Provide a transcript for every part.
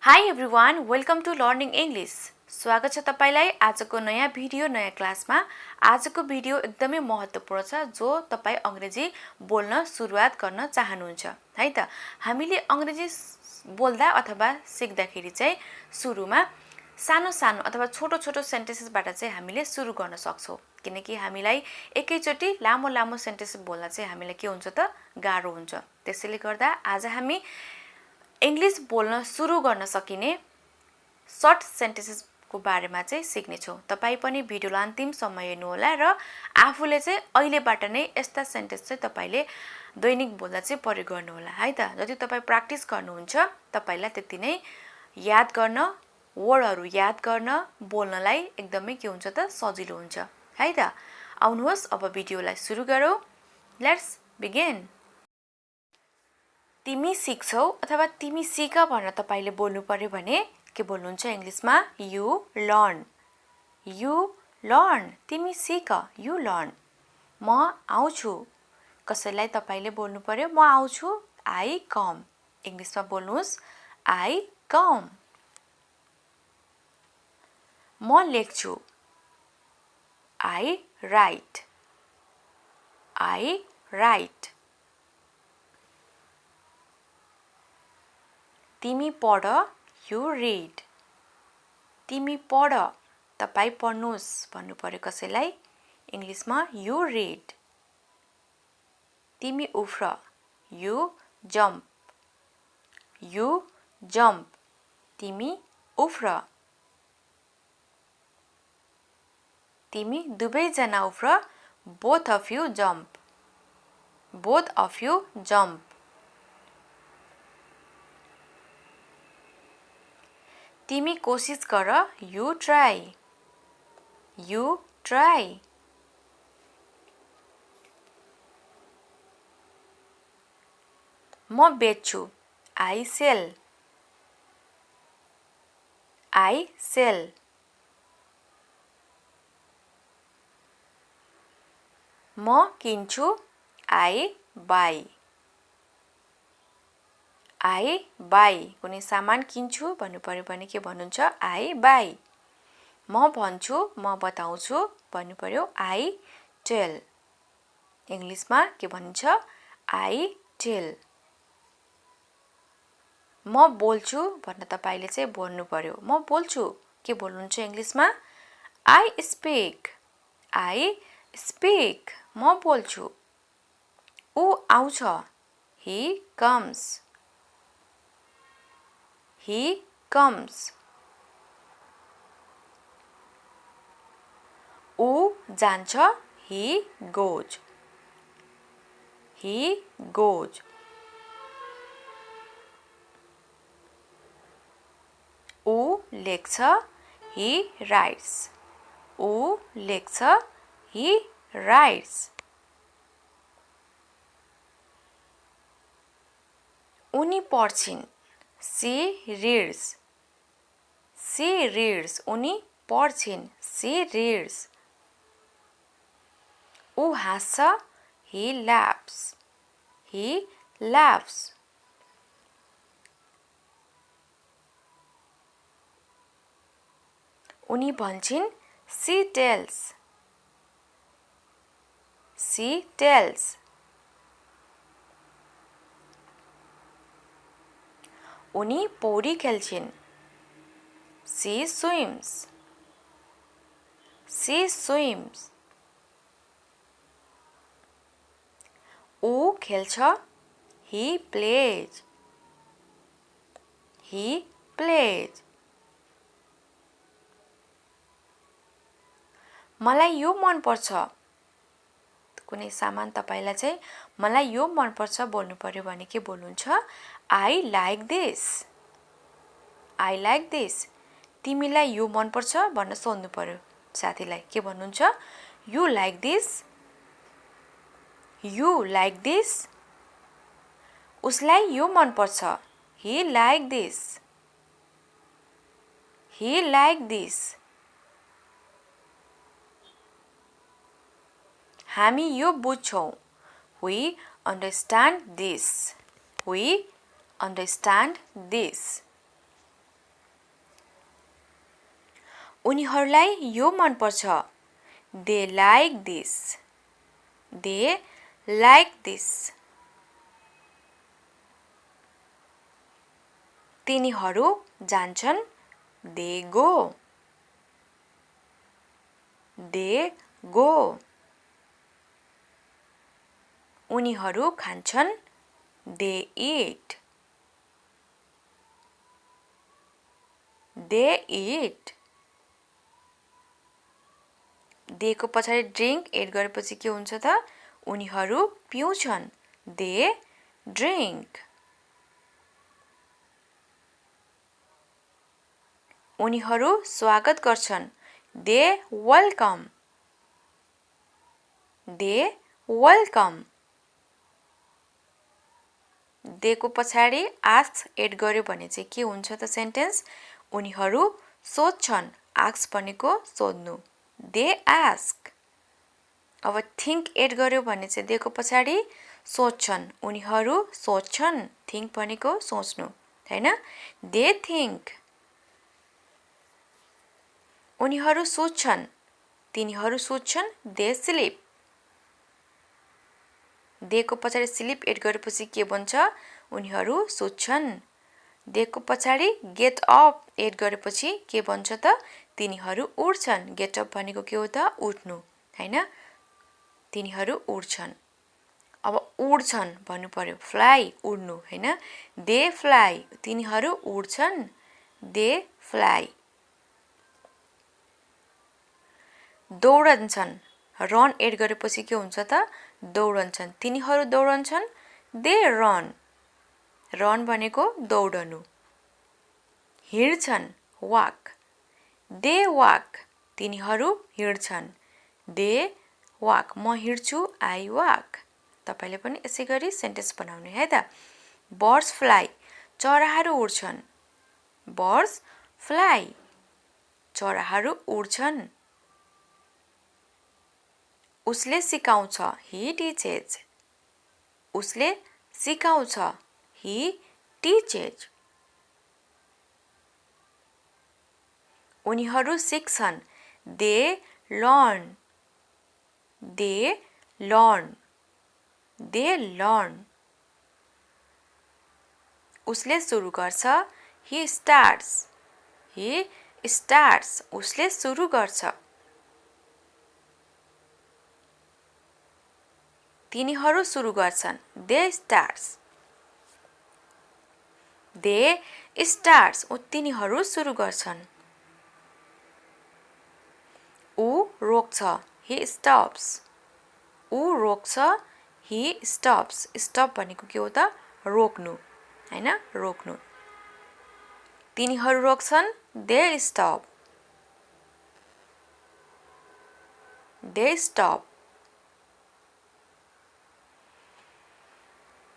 Hi everyone, welcome to Learning English. स्वागत छ तपाईलाई आजको नयाँ भिडियो नयाँ क्लासमा। आजको भिडियो एकदमै महत्त्वपूर्ण छ जो तपाई अंग्रेजी बोल्न सुरुवात गर्न चाहनुहुन्छ है त। हामीले अंग्रेजी बोल्दा अथवा सिक्दाखेरि चाहिँ सुरुमा सानो सानो अथवा छोटो छोटो सेन्टेन्सेसबाट चाहिँ हामीले सुरु गर्न सक्छौं किनकि हामीलाई एकैचोटी लामो लामो सेन्टेन्स बोल्न चाहिँ हामीलाई के हुन्छ त गाह्रो हुन्छ। त्यसैले गर्दा आज हामी इंग्लिश बोल्न सुरु गर्न सकिने सर्ट सेन्टेन्सेस को बारेमा चाहिँ सिक्ने छौं। तपाई पनि भिडियोलाई अन्तिमसम्म हेर्नु होला र आफूले चाहिँ अहिलेबाट नै यस्ता सेन्टेन्स चाहिँ तपाईले दैनिक बोल्दा चाहिँ प्रयोग गर्नु होला है त। जति तपाई प्र्याक्टिस गर्नुहुन्छ तपाईलाई त्यति नै याद गर्न, वर्डहरु याद गर्न, बोल्नलाई एकदमै के हुन्छ त सजिलो हुन्छ है त। आउनुहोस् अब भिडियोलाई सुरु गरौँ। Let's begin. तिमी सिक्छौ अथवा तिमी सिक भनेर तपाईले बोल्नु पर्यो भने के बोल्नुहुन्छ इंग्लिशमा you learn. You learn. तिमी सिक, you learn. म आउँछु, कसैलाई तपाईले बोल्नु पर्यो म आउँछु I come. इंग्लिशमा बोल्नुस् I come. म लेख्छु I write. I write. तिमी पढ, you read. तिमी पढ, तपाई पढ्नुस् भन्नु पर्यो कसैलाई इंग्लिशमा you read. तिमी उफ्र, you jump. You jump. तिमी उफ्र. तिमी दुवै जना उफ्र, both of you jump. Both of you jump. तिमी कोशिश गर, you try. You try. म बेच्छु I sell. I sell. म किन्छु I buy. I buy. कुनै सामान किन्छु भन्नु पर्यो भने के भन्नुहुन्छ I buy. म भन्छु, म बताउँछु भन्नु पर्यो I tell. इंग्लिशमा के भन्छ I tell. म बोल्छु भन्न तपाईले चाहिँ बोल्नु पर्यो म बोल्छु के बोल्नुहुन्छ इंग्लिशमा I speak. I speak. म बोल्छु. ऊ आउँछ He comes. He comes. ऊ जान्छ He goes. He goes. ऊ लेख्छ He writes. ऊ लेख्छ He writes. उनी पढ्छिन् She reads. She reads. उनी पढ्छिन् She reads. ऊ हाँस्छ He laughs. He laughs. उनी भन्छिन् She tells. She tells. उनी पौडी खेल्छिन् She swims. She swims. ऊ खेल्छ He plays. He plays. मलाई यो मन पर्छ कुनै सामान तपाईलाई चाहिँ मलाई यो मन पर्छ बोल्नु पर्यो भने के बोल्नुहुन्छ I like this. I like this. तिमीलाई यो मन पर्छ भन्न सोध्नु पर्यो साथीलाई के भन्नुहुन्छ You like this? You like this? उसलाई यो मन पर्छ He like this. He like this. हामी यो बुझ्छौं We understand this. We understand this. उनीहरूलाई यो मन पर्छ they like this they like this तिनीहरू जान्छन् दे गो उनीहरू खान्छन् दे इट दे को पछाडि ड्रिङ्क एड गरेपछि के हुन्छ त उनीहरू पिउँछन् दे ड्रिङ्क उनीहरू स्वागत गर्छन् दे वेलकम दे को पछाडि आस्क एड गर्यो भने चाहिँ के हुन्छ त सेन्टेन्स उनीहरू सोध्छन् आस्क भनेको सोध्नु दे आस्क अब थिङ्क एड गर्यो भने चाहिँ दे को पछाडि सोध्छन् उनीहरू सोध्छन् थिङ्क भनेको सोच्नु हैन दे थिङ्क उनीहरू सुत्छन् तिनीहरू सुत्छन् दे स्लिप दे को पछाडि स्लिप एड गरेपछि के बन्छ उनीहरू सुत्छन् दे को पछाडि गेट अप एड गरेपछि के बन्छ त तिनीहरू उड्छन् गेट अप भनेको के हो त उठ्नु हैन तिनीहरू उड्छन् अब उड्छन् भन्नु पर्यो फ्लाइ उड्नु हैन दे फ्लाइ तिनीहरू उड्छन् दे फ्लाइ दौडन्छन् रन एड गरेपछि के हुन्छ त दौडन्छन् तिनीहरू दौडन्छन् दे रन भनेको दौडनु हिँड्छन् वाक दे वाक तिनीहरू हिँड्छन् दे वाक म हिँड्छु आई वाक तपाईले पनि यसै गरी सेन्टेन्स बनाउने है त बर्ड्स फ्लाइ चराहरू उड्छन् बर्ड्स फ्लाइ चराहरू उड्छन् उसले सिकाउँछ ही टिचेज उसले सिकाउँछ ही टिचेज उनीहरू सिक्छन् दे लर्न उसले सुरु गर्छ ही स्टार्ट्स उसले सुरु गर्छ तिनीहरू सुरु गर्छन् दे स्टार्ट्स तिनीहरू सुरु गर्छन् ऊ रोक्छ ही स्टप्स स्टप भनेको के हो त रोक्नु हैन रोक्नु तिनीहरू रोक्छन् दे स्टप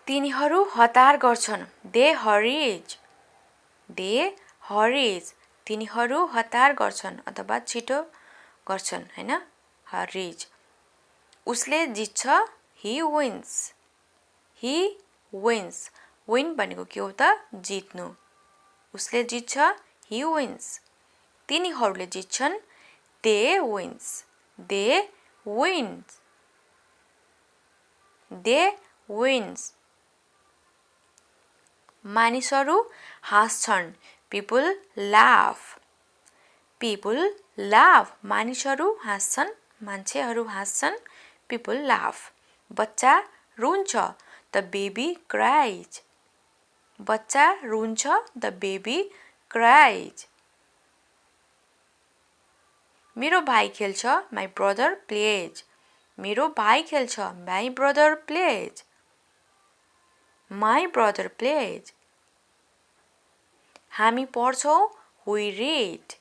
तिनीहरू हतार गर्छन् दे हरिज तिनीहरू हतार गर्छन् अथवा छिटो गर्छन् हैन हरिज उसले जित्छ ही विन्स विन भनेको के हो त जित्नु उसले जित्छ ही विन्स तिनीहरूले जित्छन् दे विन्स मानिसहरू हाँस्छन् people laugh मानिसहरू हाँस्छन् मान्छेहरू हाँस्छन् people laugh बच्चा रुन्छ the baby cries बच्चा रुन्छ the baby cries मेरो भाइ खेल्छ my brother plays मेरो भाइ खेल्छ my brother plays My brother plays. हामी पढ्छौं we read.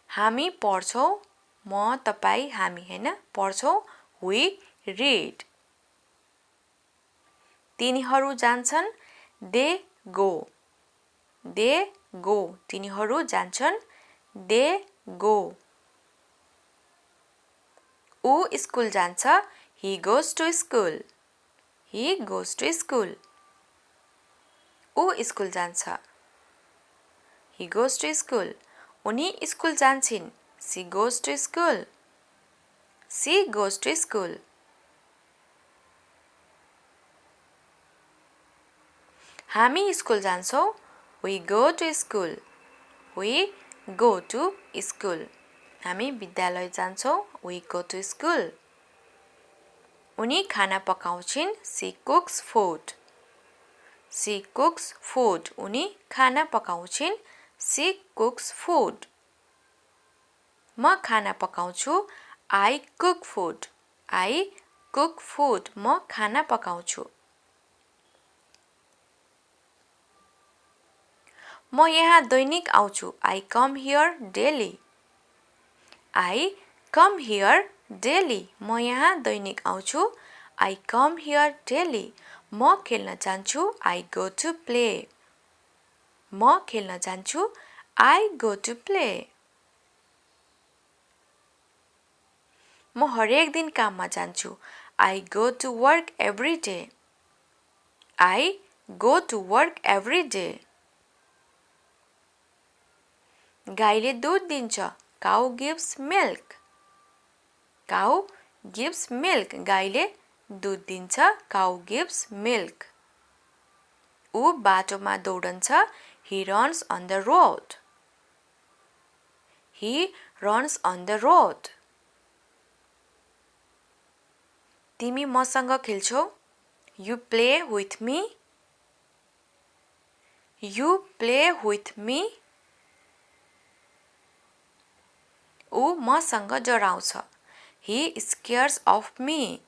हामी पढ्छौं म तपाई हामी हैन पढ्छौं we read. तिनीहरू जान्छन् they go. तिनीहरू जान्छन् they go. ऊ स्कुल जान्छ he goes to school. ऊ स्कुल जान्छ he goes to school. उनी स्कुल जान्छिन् She goes to school She goes to school हामी स्कुल जान्छौँ We go to school We go to school हामी विद्यालय जान्छौँ We go to school उनी खाना पकाउँछिन् She cooks food She cooks food उनी खाना पकाउँछिन् She cooks food म खाना पकाउँछु I cook food I cook food म खाना पकाउँछु म यहाँ दैनिक आउँछु I come here daily I come here daily म यहाँ दैनिक आउँछु I come here daily म खेल्न जान्छु I go to play म खेल्न जान्छु I go to play म हरेक दिन काममा जान्छु I go to work every day I go to work every day गाईले दूध दिन्छ Cow gives milk Cow gives milk गाईले दूध दिन्छ Cow gives milk ऊ बाटोमा दौडन्छ He runs on the road He runs on the road तिमी मसँग खेल्छौ You play with me You play with me ऊ मसँग डराउँछ He scares of me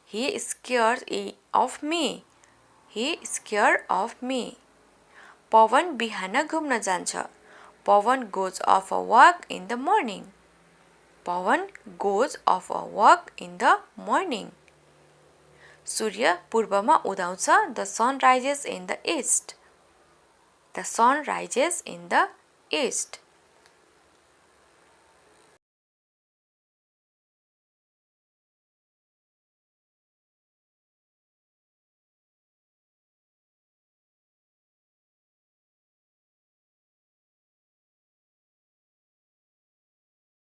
He scares of me He scared of me Pawan बिहान घुम्न जान्छ Pawan goes off a walk in the morning Pawan goes off a walk in the morning सूर्य पूर्वमा उदाउँछ The sun rises in the east The sun rises in the east